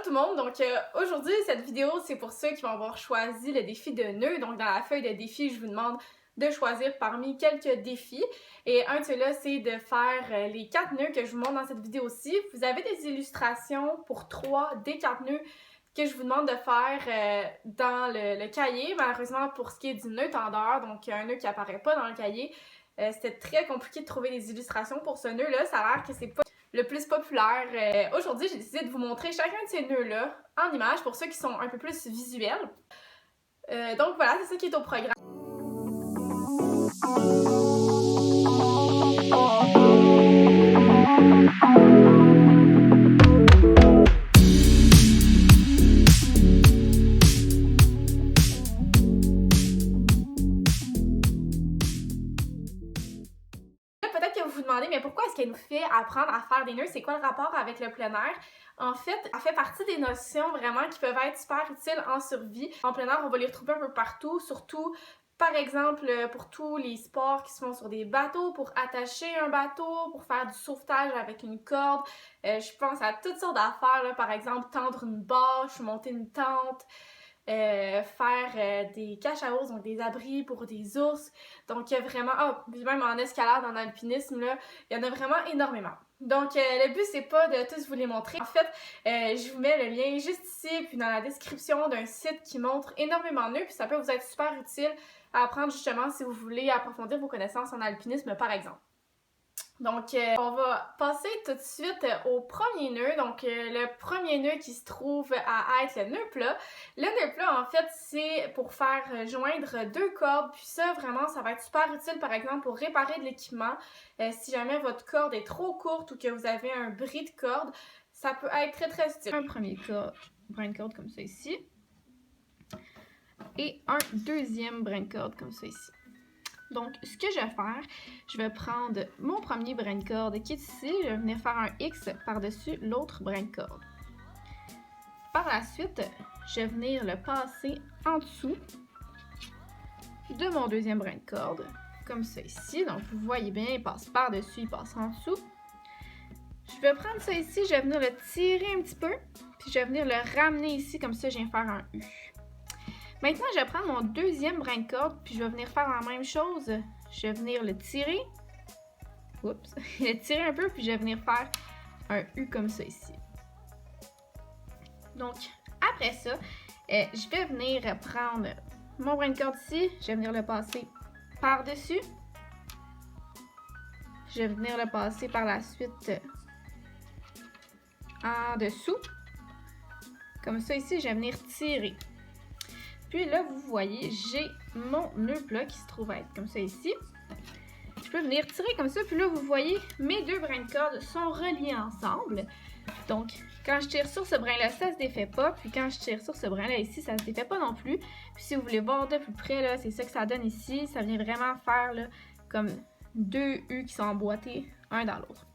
tout le monde, donc aujourd'hui cette vidéo c'est pour ceux qui vont avoir choisi le défi de nœuds. Donc dans la feuille de défi je vous demande de choisir parmi quelques défis et un de ceux-là c'est de faire les 4 nœuds que je vous montre dans cette vidéo-ci. Vous avez des illustrations pour 3 des 4 nœuds que je vous demande de faire dans le cahier. Malheureusement pour ce qui est du nœud tendeur, donc un nœud qui apparaît pas dans le cahier, c'était très compliqué de trouver des illustrations pour ce nœud-là. Ça a l'air que c'est pas le plus populaire. Aujourd'hui, j'ai décidé de vous montrer chacun de ces nœuds-là en images pour ceux qui sont un peu plus visuels. Donc voilà, c'est ça qui est au programme. Peut-être que vous vous demandez, mais pourquoi est-ce qu'elle nous fait apprendre à faire des nœuds? C'est quoi le rapport avec le plein air? En fait, elle fait partie des notions vraiment qui peuvent être super utiles en survie. En plein air, on va les retrouver un peu partout, surtout par exemple pour tous les sports qui se font sur des bateaux, pour attacher un bateau, pour faire du sauvetage avec une corde. Je pense à toutes sortes d'affaires, par exemple tendre une bâche, monter une tente. Faire des caches à ours, donc des abris pour des ours. Donc il y a vraiment, même en escalade, en alpinisme, là, il y en a vraiment énormément. Donc le but c'est pas de tous vous les montrer. En fait, je vous mets le lien juste ici, puis dans la description d'un site qui montre énormément de nœuds, puis ça peut vous être super utile à apprendre justement si vous voulez approfondir vos connaissances en alpinisme par exemple. Donc, on va passer tout de suite au premier nœud. Donc, le premier nœud qui se trouve à être le nœud plat. Le nœud plat, en fait, c'est pour faire joindre 2 cordes. Puis ça, vraiment, ça va être super utile, par exemple, pour réparer de l'équipement. Si jamais votre corde est trop courte ou que vous avez un bris de corde, ça peut être très, très utile. Un premier brin de corde comme ça ici. Et un deuxième brin de corde comme ça ici. Donc, ce que je vais faire, je vais prendre mon premier brin de corde qui est ici, je vais venir faire un X par-dessus l'autre brin de corde. Par la suite, je vais venir le passer en dessous de mon deuxième brin de corde, comme ça ici. Donc, vous voyez bien, il passe par-dessus, il passe en dessous. Je vais prendre ça ici, je vais venir le tirer un petit peu, puis je vais venir le ramener ici, comme ça, je viens faire un U. Maintenant, je vais prendre mon deuxième brin de corde, puis je vais venir faire la même chose. Je vais venir le tirer. Oups! Le tirer un peu, puis je vais venir faire un U comme ça ici. Donc, après ça, je vais venir prendre mon brin de corde ici. Je vais venir le passer par-dessus. Je vais venir le passer par la suite en dessous. Comme ça ici, je vais venir tirer. Puis là, vous voyez, j'ai mon nœud plat qui se trouve à être comme ça ici. Je peux venir tirer comme ça, puis là, vous voyez, mes 2 brins de corde sont reliés ensemble. Donc, quand je tire sur ce brin-là, ça se défait pas. Puis quand je tire sur ce brin-là ici, ça se défait pas non plus. Puis si vous voulez voir de plus près, là, c'est ça que ça donne ici. Ça vient vraiment faire là, comme 2 U qui sont emboîtés un dans l'autre.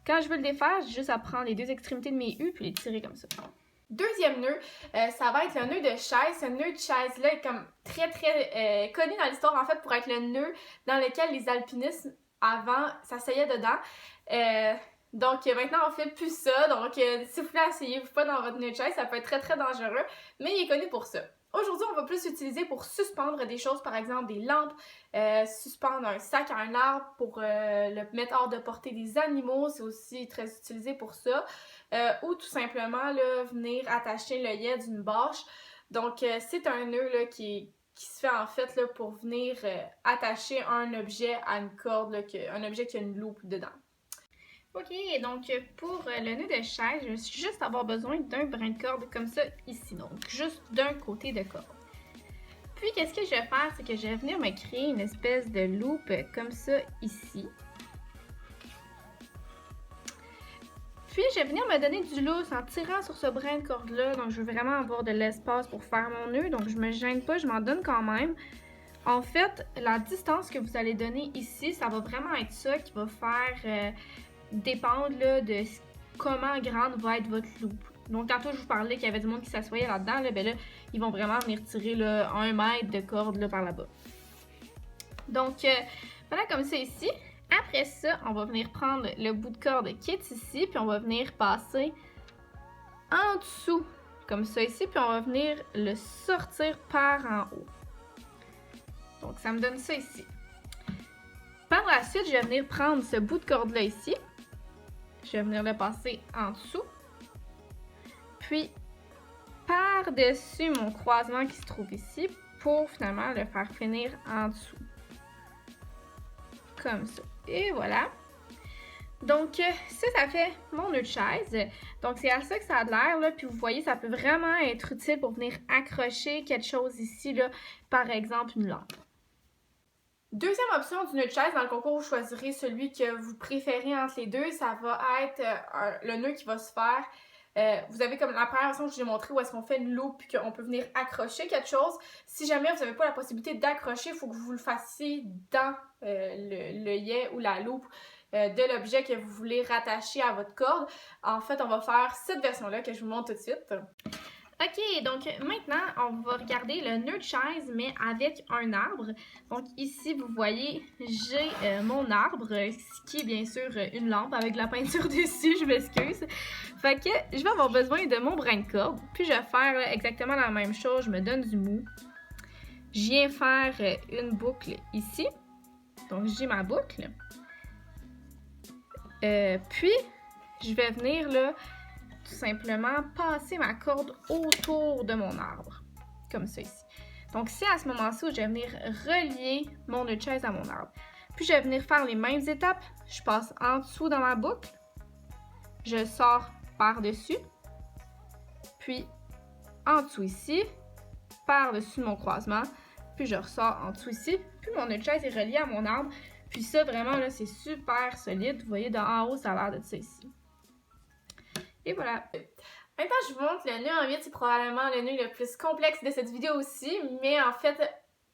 Quand je veux le défaire, j'ai juste à prendre les 2 extrémités de mes U puis les tirer comme ça. Deuxième nœud, ça va être le nœud de chaise. Ce nœud de chaise-là est comme très connu dans l'histoire en fait pour être le nœud dans lequel les alpinistes avant s'asseyaient dedans. Donc maintenant on fait plus ça, donc s'il vous plaît asseyez-vous pas dans votre nœud de chaise, ça peut être très dangereux, mais il est connu pour ça. Aujourd'hui, on va plus l'utiliser pour suspendre des choses, par exemple des lampes, suspendre un sac à un arbre pour le mettre hors de portée des animaux, c'est aussi très utilisé pour ça. Ou tout simplement là, venir attacher l'œillet d'une bâche. Donc c'est un nœud là, qui se fait en fait là, pour venir attacher un objet à une corde, là, un objet qui a une loupe dedans. Ok, donc pour le nœud de chaise, je vais juste avoir besoin d'un brin de corde comme ça ici, donc juste d'un côté de corde. Puis qu'est-ce que je vais faire, c'est que je vais venir me créer une espèce de loupe comme ça ici. Puis je vais venir me donner du lousse en tirant sur ce brin de corde-là, donc je veux vraiment avoir de l'espace pour faire mon nœud, donc je me gêne pas, je m'en donne quand même. En fait, la distance que vous allez donner ici, ça va vraiment être ça qui va faire dépendre là, de comment grande va être votre loupe. Donc, tantôt, je vous parlais qu'il y avait du monde qui s'assoyait là-dedans. Là, ben là, ils vont vraiment venir tirer là, 1 mètre de corde là, par là-bas. Donc, voilà comme ça ici. Après ça, on va venir prendre le bout de corde qui est ici, puis on va venir passer en dessous, comme ça ici, puis on va venir le sortir par en haut. Donc, ça me donne ça ici. Par la suite, je vais venir prendre ce bout de corde-là ici. Je vais venir le passer en dessous. Puis, par-dessus mon croisement qui se trouve ici, pour finalement le faire finir en dessous. Comme ça. Et voilà. Donc, ça fait mon nœud de chaise. Donc, c'est à ça que ça a l'air, là. Puis, vous voyez, ça peut vraiment être utile pour venir accrocher quelque chose ici, là. Par exemple, une lampe. Deuxième option du nœud de chaise, dans le concours, vous choisirez celui que vous préférez entre les deux. Ça va être le nœud qui va se faire. Vous avez comme la première option que je vous ai montré où est-ce qu'on fait une loupe et qu'on peut venir accrocher quelque chose. Si jamais vous n'avez pas la possibilité d'accrocher, il faut que vous le fassiez dans l'œillet ou la loupe de l'objet que vous voulez rattacher à votre corde. En fait, on va faire cette version-là que je vous montre tout de suite. Ok, donc maintenant, on va regarder le nœud de chaise, mais avec un arbre. Donc ici, vous voyez, j'ai mon arbre, ce qui est bien sûr une lampe avec de la peinture dessus, je m'excuse. Fait que je vais avoir besoin de mon brin de corde, puis je vais faire exactement la même chose, je me donne du mou. Je viens faire une boucle ici, donc j'ai ma boucle. Puis, je vais venir là, tout simplement passer ma corde autour de mon arbre, comme ça ici. Donc, c'est à ce moment-ci où je vais venir relier mon nœud de chaise à mon arbre. Puis, je vais venir faire les mêmes étapes. Je passe en dessous dans ma boucle, je sors par-dessus, puis en dessous ici, par-dessus mon croisement, puis je ressors en dessous ici, puis mon nœud de chaise est relié à mon arbre. Puis ça, vraiment, là, c'est super solide. Vous voyez, d'en haut, ça a l'air de ça ici. Et voilà. Maintenant, je vous montre le nœud en 8. C'est probablement le nœud le plus complexe de cette vidéo aussi. Mais en fait,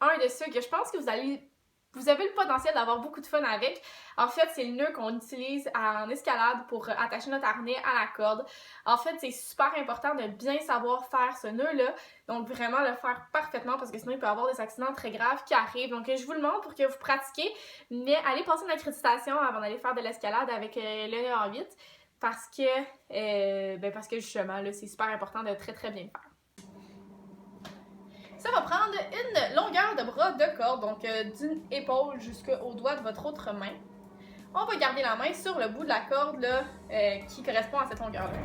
un de ceux que je pense que vous avez le potentiel d'avoir beaucoup de fun avec. En fait, c'est le nœud qu'on utilise en escalade pour attacher notre harnais à la corde. En fait, c'est super important de bien savoir faire ce nœud-là. Donc, vraiment le faire parfaitement parce que sinon, il peut y avoir des accidents très graves qui arrivent. Donc, je vous le montre pour que vous pratiquiez. Mais allez passer une accréditation avant d'aller faire de l'escalade avec le nœud en 8 parce que justement, là, c'est super important de très très bien le faire. Ça va prendre une longueur de bras de corde, donc d'une épaule jusqu'au doigt de votre autre main. On va garder la main sur le bout de la corde là, qui correspond à cette longueur-là.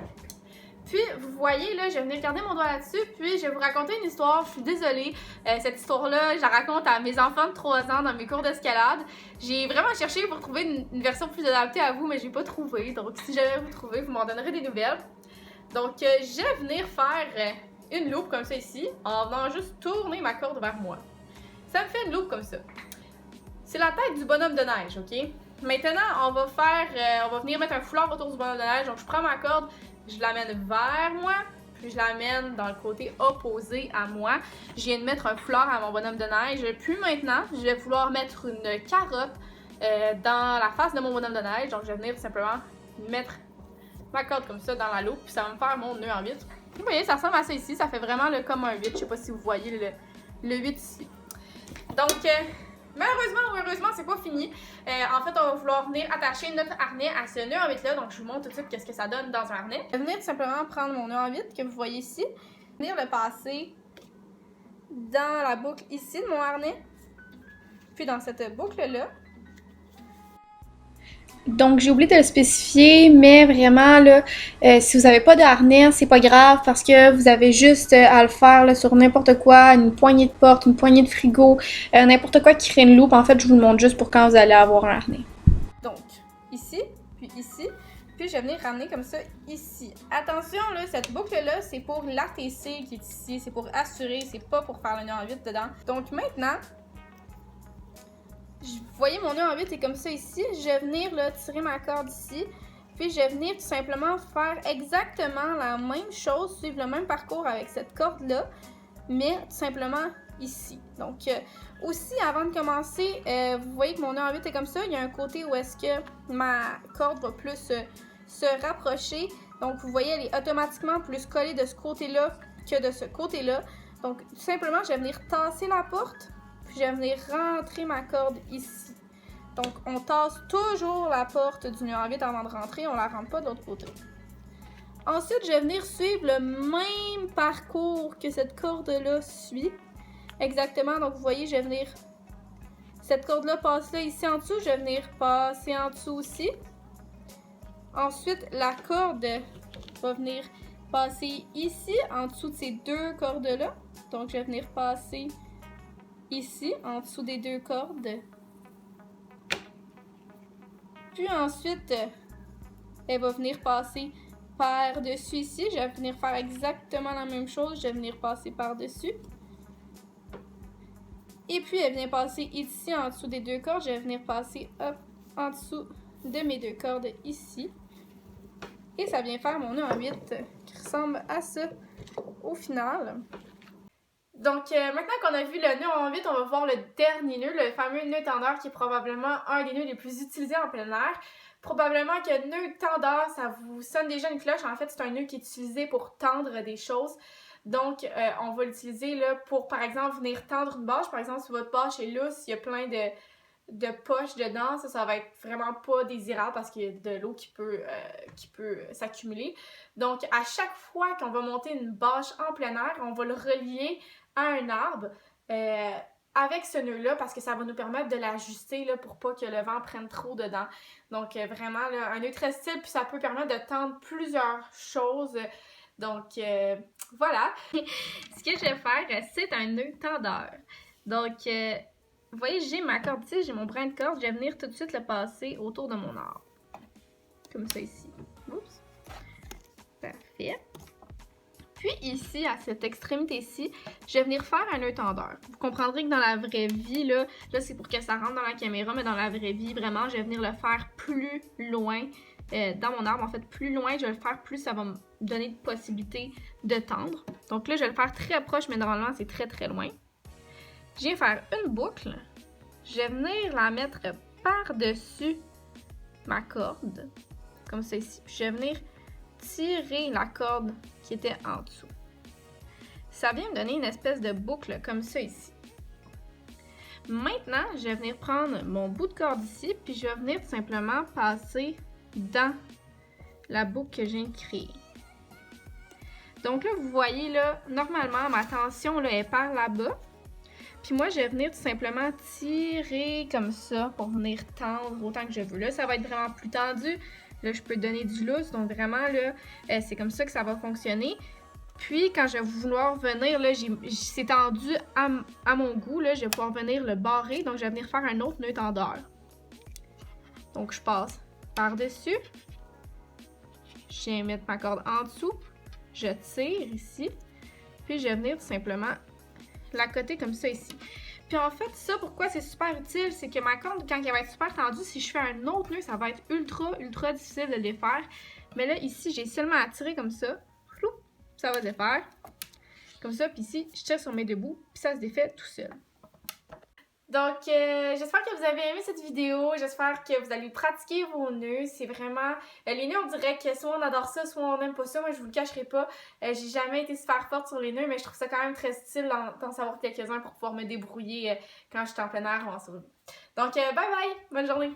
Puis, vous voyez, là, je vais venir garder mon doigt là-dessus, puis je vais vous raconter une histoire. Je suis désolée, cette histoire-là, je la raconte à mes enfants de 3 ans dans mes cours d'escalade. J'ai vraiment cherché pour trouver une version plus adaptée à vous, mais j'ai pas trouvé. Donc, si jamais vous trouvez, vous m'en donnerez des nouvelles. Donc, je vais venir faire une loupe comme ça ici, en venant juste tourner ma corde vers moi. Ça me fait une loupe comme ça. C'est la tête du bonhomme de neige, ok? Maintenant, on va venir mettre un foulard autour du bonhomme de neige. Donc, je prends ma corde, je l'amène vers moi, puis je l'amène dans le côté opposé à moi. Je viens de mettre un foulard à mon bonhomme de neige. Puis maintenant, je vais vouloir mettre une carotte dans la face de mon bonhomme de neige. Donc, je vais venir tout simplement mettre ma corde comme ça dans la loupe, puis ça va me faire mon nœud en 8. Vous voyez, ça ressemble à ça ici. Ça fait vraiment comme un 8. Je sais pas si vous voyez le 8 ici. Donc, malheureusement ou heureusement, c'est pas fini. En fait, on va vouloir venir attacher notre harnais à ce nœud en 8 là. Donc, je vous montre tout de suite qu'est-ce que ça donne dans un harnais. Je vais venir tout simplement prendre mon nœud en 8 que vous voyez ici. Venir le passer dans la boucle ici de mon harnais. Puis dans cette boucle-là. Donc, j'ai oublié de le spécifier, mais vraiment, là, si vous n'avez pas de harnais, c'est pas grave parce que vous avez juste à le faire là, sur n'importe quoi, une poignée de porte, une poignée de frigo, n'importe quoi qui crée une loupe. En fait, je vous le montre juste pour quand vous allez avoir un harnais. Donc, ici, puis je vais venir ramener comme ça ici. Attention, là, cette boucle-là, c'est pour l'ATC qui est ici, c'est pour assurer, c'est pas pour faire le nœud en 8 dedans. Donc, maintenant, vous voyez, mon nœud en 8 est comme ça ici. Je vais venir là, tirer ma corde ici. Puis je vais venir tout simplement faire exactement la même chose, suivre le même parcours avec cette corde-là, mais tout simplement ici. Donc, aussi, avant de commencer, vous voyez que mon nœud en 8 est comme ça. Il y a un côté où est-ce que ma corde va plus se rapprocher. Donc, vous voyez, elle est automatiquement plus collée de ce côté-là que de ce côté-là. Donc, tout simplement, je vais venir tasser la porte. Puis je vais venir rentrer ma corde ici. Donc, on tasse toujours la porte du nœud en 8 avant de rentrer. On la rentre pas de l'autre côté. Ensuite, je vais venir suivre le même parcours que cette corde-là suit. Exactement, donc vous voyez, je vais venir... Cette corde-là passe là, ici en dessous, je vais venir passer en dessous aussi. Ensuite, la corde va venir passer ici, en dessous de ces deux cordes-là. Donc, je vais venir passer ici, en dessous des deux cordes. Puis ensuite, elle va venir passer par-dessus ici. Je vais venir faire exactement la même chose. Je vais venir passer par-dessus. Et puis, elle vient passer ici, en dessous des deux cordes. Je vais venir passer hop, en dessous de mes deux cordes ici. Et ça vient faire mon nœud en 8 qui ressemble à ça au final. Donc, maintenant qu'on a vu le nœud en 8, on va voir le dernier nœud, le fameux nœud tendeur qui est probablement un des nœuds les plus utilisés en plein air. Probablement que nœud tendeur, ça vous sonne déjà une cloche. En fait, c'est un nœud qui est utilisé pour tendre des choses. Donc, on va l'utiliser là pour, par exemple, venir tendre une bâche. Par exemple, si votre bâche est lousse, il y a plein de poches dedans, ça va être vraiment pas désirable parce qu'il y a de l'eau qui peut s'accumuler. Donc, à chaque fois qu'on va monter une bâche en plein air, on va le relier à un arbre avec ce nœud-là parce que ça va nous permettre de l'ajuster pour pas que le vent prenne trop dedans. Donc, vraiment, là, un nœud très style, puis ça peut permettre de tendre plusieurs choses. Donc, voilà. Ce que je vais faire, c'est un nœud tendeur. Donc, vous voyez, j'ai ma corde ici, j'ai mon brin de corde. Je vais venir tout de suite le passer autour de mon arbre. Comme ça ici. Oups. Parfait. Puis ici, à cette extrémité-ci, je vais venir faire un nœud tendeur. Vous comprendrez que dans la vraie vie, là c'est pour que ça rentre dans la caméra, mais dans la vraie vie, vraiment, je vais venir le faire plus loin dans mon arbre. En fait, plus loin je vais le faire, plus ça va me donner de possibilités de tendre. Donc là, je vais le faire très proche, mais normalement, c'est très très loin. Je viens faire une boucle. Je vais venir la mettre par-dessus ma corde, comme ça ici. Puis je vais venir tirer la corde qui était en dessous. Ça vient me donner une espèce de boucle comme ça ici. Maintenant, je vais venir prendre mon bout de corde ici, puis je vais venir tout simplement passer dans la boucle que j'ai créée. Donc là, vous voyez, là, normalement, ma tension là, est par là-bas. Puis moi, je vais venir tout simplement tirer comme ça pour venir tendre autant que je veux. Là, ça va être vraiment plus tendu. Là, je peux donner du lousse. Donc vraiment, là, c'est comme ça que ça va fonctionner. Puis, quand je vais vouloir venir, là, c'est tendu à mon goût. Là, je vais pouvoir venir le barrer. Donc, je vais venir faire un autre nœud tendeur. Donc, je passe par-dessus. Je viens mettre ma corde en dessous. Je tire ici. Puis, je vais venir tout simplement la coter comme ça ici. Puis en fait, ça, pourquoi c'est super utile, c'est que ma corde, quand elle va être super tendue, si je fais un autre nœud, ça va être ultra difficile de les faire. Mais là, ici, j'ai seulement à tirer comme ça. Flou, ça va se défaire. Comme ça, puis ici, je tire sur mes deux bouts, puis ça se défait tout seul. Donc, j'espère que vous avez aimé cette vidéo. J'espère que vous allez pratiquer vos nœuds. C'est vraiment... les nœuds, on dirait que soit on adore ça, soit on n'aime pas ça. Moi, je vous le cacherai pas. J'ai jamais été super forte sur les nœuds, mais je trouve ça quand même très style d'en savoir quelques-uns pour pouvoir me débrouiller quand je suis en plein air ou en survie. Donc, bye bye! Bonne journée!